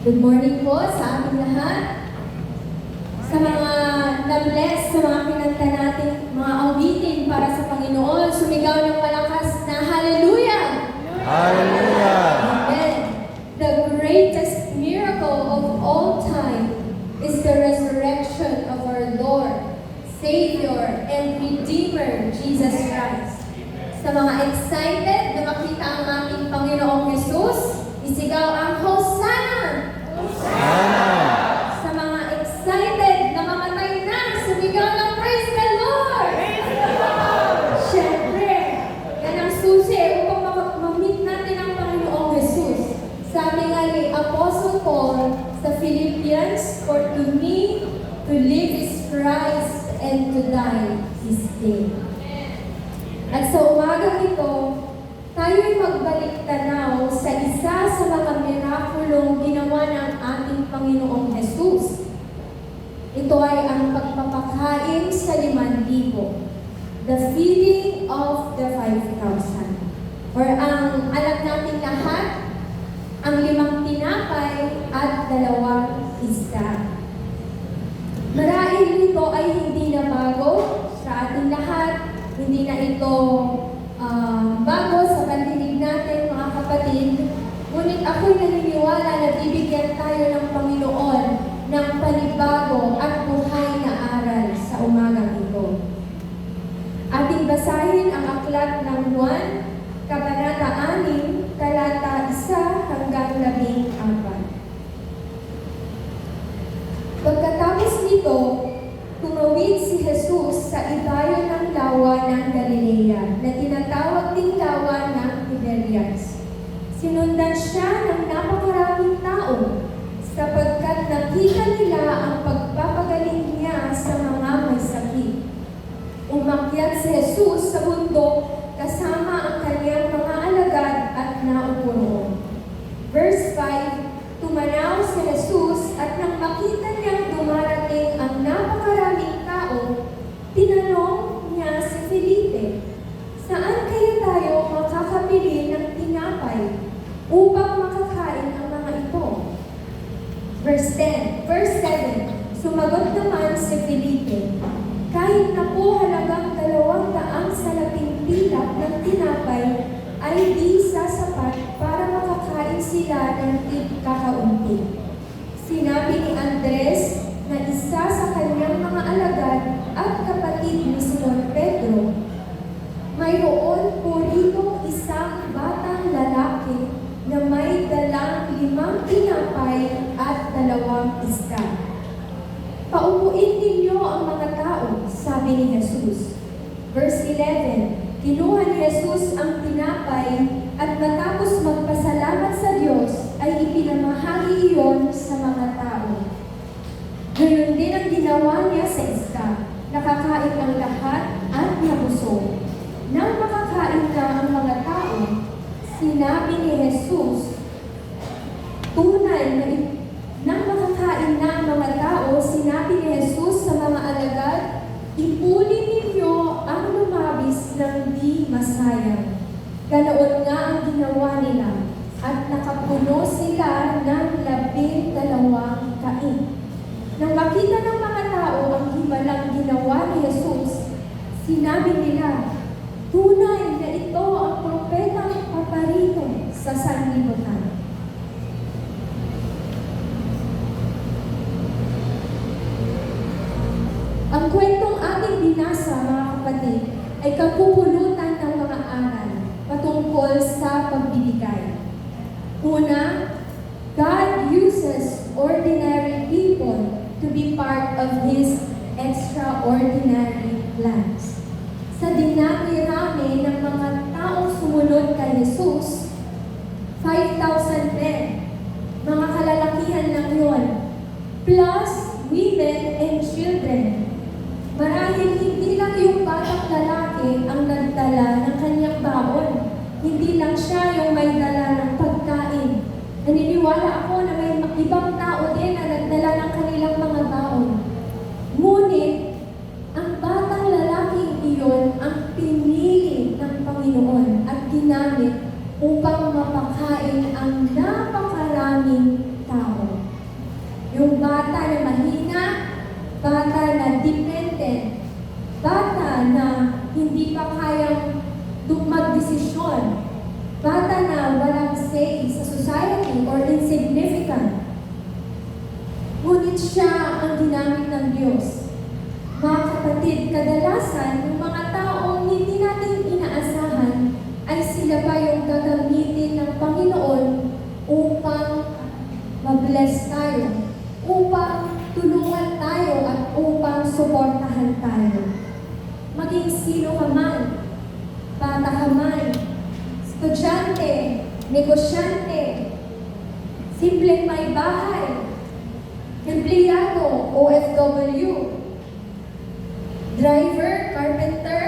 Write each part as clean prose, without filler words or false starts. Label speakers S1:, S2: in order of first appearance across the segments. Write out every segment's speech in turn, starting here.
S1: Good morning po sa ating lahat. Sa mga na-bless, sa mga kinanta natin, mga awitin para sa Panginoon, sumigaw ng malakas na Hallelujah!
S2: Hallelujah!
S1: Amen. The greatest miracle of all time is the resurrection of our Lord, Savior, and Redeemer, Jesus Christ. Sa mga excited na makita ang ating Panginoong Jesus, isigaw ang Hosanna! Sa mga excited na mamatay na, sumigaw ng Praise the Lord!
S3: Praise the Lord!
S1: Siyempre, yan ang susi upang ma-meet natin ang Panginoong Jesus. Sabi nga ni Apostle Paul sa Philippians, "For to me, to live is Christ, and to die is gain." At sa umagang ito, tayo'y magbalik tanaw sa isa sa mga mirakulong ginawa ng ating Panginoong Jesus. Ito ay ang pagpapakain sa 5,000. The feeding of the 5,000. Or ang alam natin lahat, ang 5 tinapay at 2 isda. Marahil ito ay hindi na bago sa ating lahat. Hindi na ito bago sa pandinig natin, mga kapatid. Ngunit ako'y naniniwala na bibigyan tayo ng Panginoon ng panibago at buhay na aral sa umagang ito. Ating basahin ang aklat ng Juan, Kabanata 6, talata 1 hanggang 14. Pagkatapos nito, tumawid si Jesus sa ibayo ng lawa ng Galilea na tinatawag ding lawa ng Tiberias. Sinundan siya ng napakaraming tao sapagkat nakita nila ang pagpapagaling niya sa mga may sakit. Umakyat si Jesus sa bundok kasama ang kanyang mga alagad at naupo roon. Verse 5, tumanaw si Jesus at nang makita niyang dumarating ang napakaraming tao, tinanong niya si Felipe, "Saan kaya tayo makakabili ng tinapay upang makakain ang mga ito?" Verse 7, sumagot naman si Felipe, "Kahit na po halagang 200 salaping pilak ng tinapay ay di sasapat para makakain sila ng kakaunti." Sinabi ni Andres na isa sa kanyang mga alagad at kapatid ni Simon Pedro, "Mayroon po rito isang batang lalaki na may dalang 5 tinapay at 2 isda. Paupuin ninyo ang mga tao," sabi ni Jesus. Verse 11, kinuha ni Jesus ang tinapay at matapos magpasalamat sa Diyos ay ipinamahagi iyon sa mga tao. Gayon din ang ginawa niya sa isda. Nakakain ang lahat at nabusog. Nang makakain na ang mga tao, sinabi ni Jesus, nang makakain na ang mga tao, sinabi ni Jesus sa mga alagad, "Ipunin ninyo ang lumabis ng di masayang." Ganoon nga ang ginawa nila at nakapuno sila ng 12 kain. Nang makita ng mga tao ang himalang ginawa ni Jesus, sinabi nila, "Tunay na ito ang propetang paparito sa sanlibutan." Ang kwentong ating binasa, mga kapatid, ay kapupulutan ng mga aral patungkol sa pagbibigay. Una, God uses ordinary people to be part of His extraordinary plans. Sa dinami-rami ng mga taong sumunod kay Jesus, 5,000 men, mga kalalakihan lang yun, plus women and children. Marahil hindi lang yung batang lalaki ang nagdala ng kanyang baon. Hindi lang siya yung may dala ng pagkain. Naniniwala ako na may ibang tao din na nagdala ng kanilang mga baon. Ngunit, ang batang lalaking iyon ang pinili ng Panginoon at ginamit upang mapakain ang napakaraming tao. ang ginamit ng Diyos. Mga kapatid, kadalasan yung mga taong hindi natin inaasahan ay sila pa yung gagamitin ng Panginoon upang mabless tayo, upang tulungan tayo at upang suportahan tayo. Maging sino ka man, bata ka man, estudyante, negosyante, simpleng may bahay, empleyado, OFW, driver, carpenter,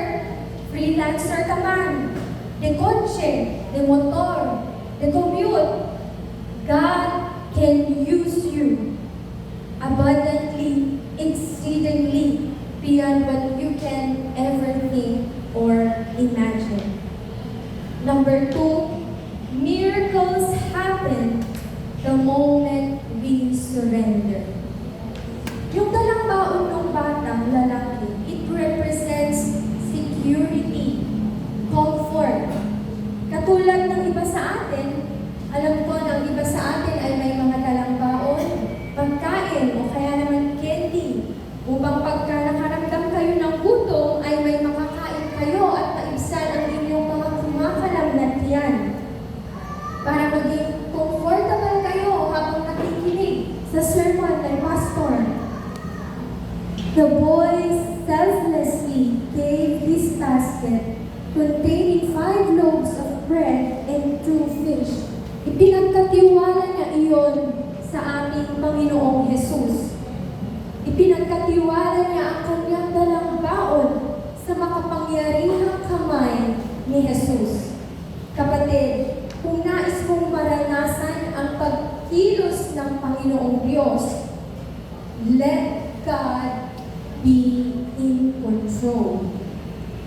S1: freelancer ka man, de kotse, de motor, de commute, God can use you abundantly, exceedingly, beyond what you can ever think or imagine. Number 2, miracles happen the moment we surrender. Yung dalang baon ng batang lalaki, it represents security, comfort. Katulad ng iba sa atin, alam ko ng iba sa atin ay may mga dalang baon, pagkain o kaya naman candy, upang pagka nakaramdam kayo ng gutom ay may makakain kayo at maibsan ang inyong mga kumakalamnat yan. Para maging comfortable kayo habang nakikinig sa sermon ng pastor. The boy selflessly gave his basket containing 5 loaves of bread and 2 fish. Ipinagkatiwala niya iyon sa ating Panginoong Jesus. Ipinagkatiwala niya ang kanyang dalang baon sa makapangyarihang kamay ni Jesus. Kapatid, kung nais mong maranasan ang pagkilos ng Panginoong Diyos, let God be in control.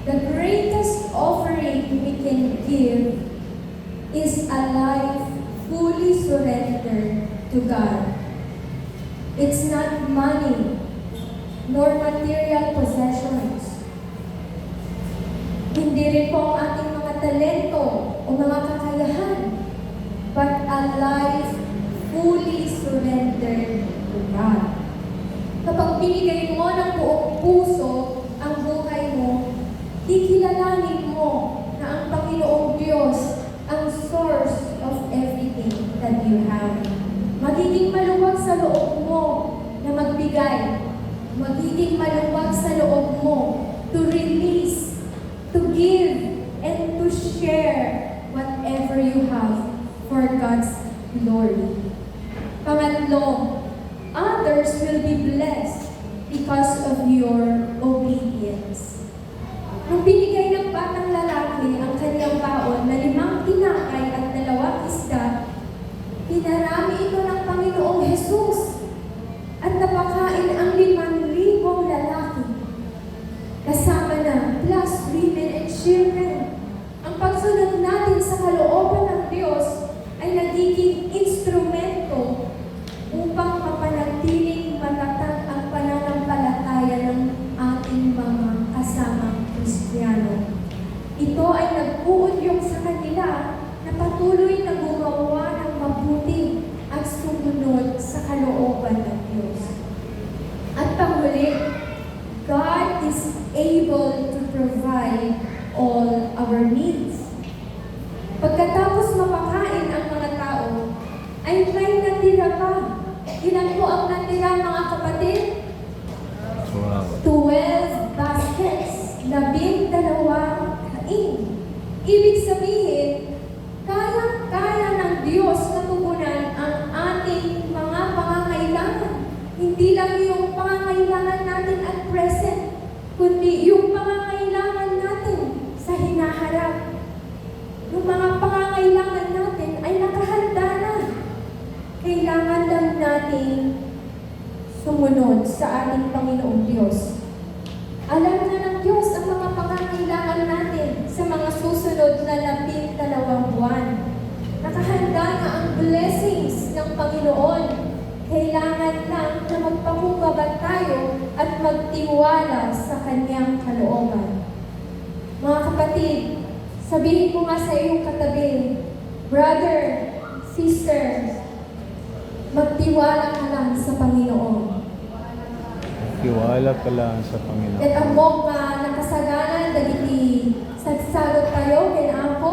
S1: The greatest offering we can give is a life fully surrendered to God. It's not money nor material possessions. Hindi rin po ang ating mga talento o mga kakayahan, but a life fully surrendered to God. Kapag binigay mo ng buong puso ang buhay mo, kikilalanin mo na ang Panginoong Diyos ang source of everything that you have. Magiging maluwag sa loob mo na magbigay. Magiging maluwag sa loob mo to release, to give, and to share whatever you have for God's glory. Pangatlo, others will be blessed because of your obedience. Nung binigay ng batang lalaki ang kanyang baon na 5 tinapay at 2 isda, pinarami ito ng Panginoong Jesus at napakain ang 5,000 lalaki. Kasama na plus women and children. Ang pagsunod natin sa kalooban ng Diyos ay nagiging instrumento upang mapanatiling matatag ang pananampalataya ng ating mga kasamang Kristiyano. Ito ay nag-uudyok sa kanila na patuloy na gumawa ng mabuti at sumunod sa kalooban ng Diyos. At panghuli, God is able to provide all our needs. Pagkatapos mapakain ang mga tao, ay may natira pa. Ilan po ang natira, mga kapatid? 12 baskets, 12 kain. Ibig sabihin, kaya ng Diyos na tugunan ang ating mga pangangailangan. Hindi lang yung pangangailangan natin at present, kundi yung pangangailangan natin sa hinaharap. Yung mga pangangailangan natin ay nakahanda na. Kailangan lang natin sumunod sa ating Panginoong Diyos. Alam na ng Diyos ang mga pangangailangan natin sa mga susunod na 12 buwan. Nakahanda na ang blessings ng Panginoon. Kailangan lang na magpakumbaba tayo at magtiwala sa Kanyang kalooban. Mga kapatid, sabihin ko nga sa iyong katabi, brother, sister, magtiwala ka lang sa Panginoon.
S2: Tiwala ka lang sa Panginoon.
S1: Ket amok nga nakasaganan dagiti sagsagot tayo ken ako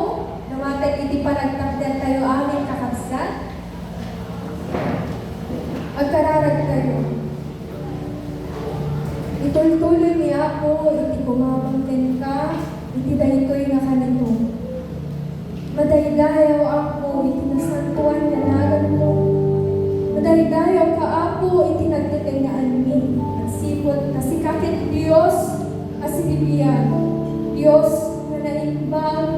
S1: namatay iti panagtapdan tayo amin kakabsat. Agkararag tayo. Ituloy-tuloy ni ako, iti kumamangkin ka, iti daytoy nga kanito. Madaydayaw ako, iti nasantuan nga nagan mo. Madaydayaw ka ako, iti nagtitingaan mi. Nagsipot, nasikakit Diyos, asibibiyag. Diyos na naimbang,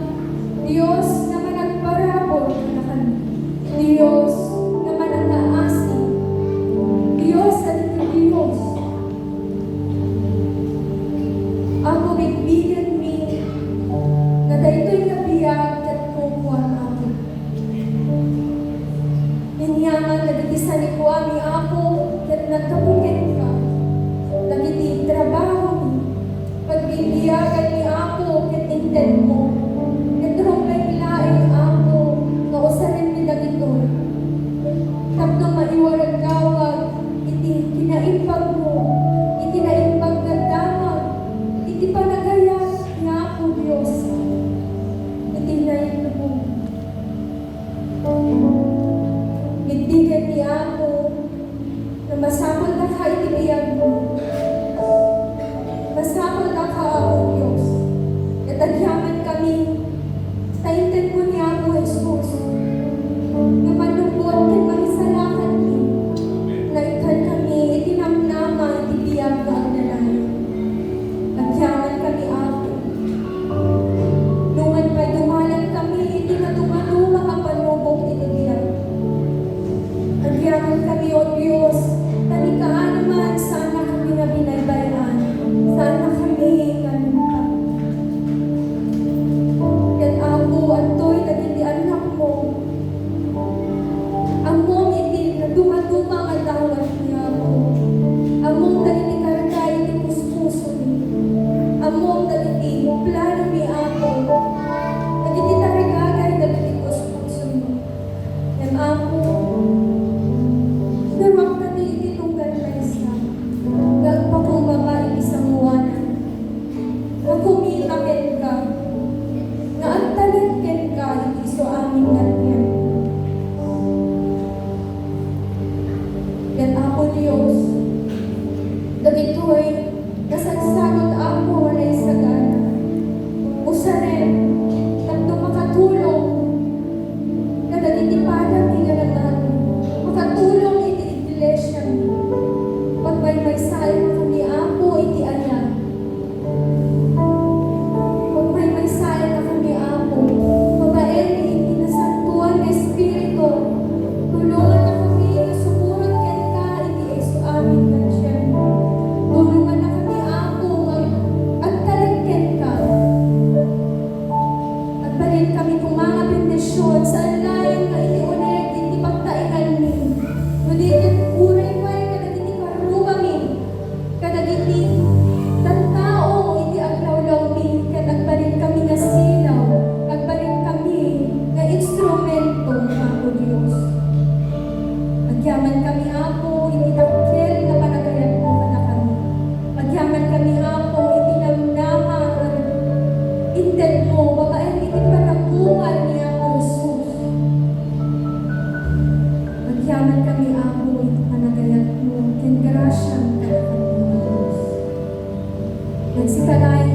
S1: Diyos na managparabol na kami. Diyos na mananaasi. Diyos at Diyos. Ako bigbigan mi, na daytoy nga biyag at kukuha ako. Ninyaman nagiti sa likuan ni ako, kat nagkapugit ka. Nagiti trabaho ni, pagbibiyagan ni ako, kat inted mo. Katrong lain ako, nausarin ni dagito. Tapno maiwarag gawag, iti kinaimpag mo, iti naimpag na damag, iti panagayas ni ako Diyos, iti naimpag mo. Bigbigan ni ako, na masapol na ka iti biyag mo. Masapol na ka ako Diyos. Natagyaman kami, sa inted mo ni ako Jesus. Na manubot ken marisalakan mi. Na ikan kami, itinamnama, iti biyag nga ang nalayo. Nagyaman kami ako. Nungan pa'y dumalan kami, iti naduma-duma ka panubok iti biyag. Nagyaman kami, O Diyos, tanikaan man, sana kami na binaybayan. Sana kami kanunta. Ket ako, antoy, nagiti anak mo. Among iti naduma-duma ang tawad niya ako. Among dagiti karga iti puspuso ni. Among dagiti plano ni ako. Dagiti tarigagay dagiti puspuso ni. Yan ako. Naruang kami iti tunggal na isa. Gagpakubaba iti sanguanan. Nakumitaken ka. Naantalatken ka iti so amin natyan. Yan ako Diyos. Dagitoy, nasagsagot ako walay sagana. Usarin, tapno makatulong, na dagitipadan ni nga naman, makatulong iti iglesia mi. Pagmaymaysayan kami ako iti anak. Pagmaymaysayan na kami ako, babaen ni iti nasantuan na Espiritu. Tulungan na kami na sumurot ken ka iti Yesu amin natyan. Tulungan na kami ako at talikken ka. At balin kami kung mga bendisyon sa lain nga iti uneg iti pagtaingan ni. Ngunit uray pa'y kadagiti karuba mi, kadagiti tantao iti aglawlaw mi, ket agbalin kami nga silaw, agbalin kami nga instrumento ako Diyos. Agyaman kami ako, iti takkel nga panagayat mo kana kami. Agyaman kami ako, iti namnama nga inted mo, babaen iti panagkungan ni ako Jesus. Magyaman kami ako, iti panagayat mo, ken grasya ka kami Diyos. Nagsikalayan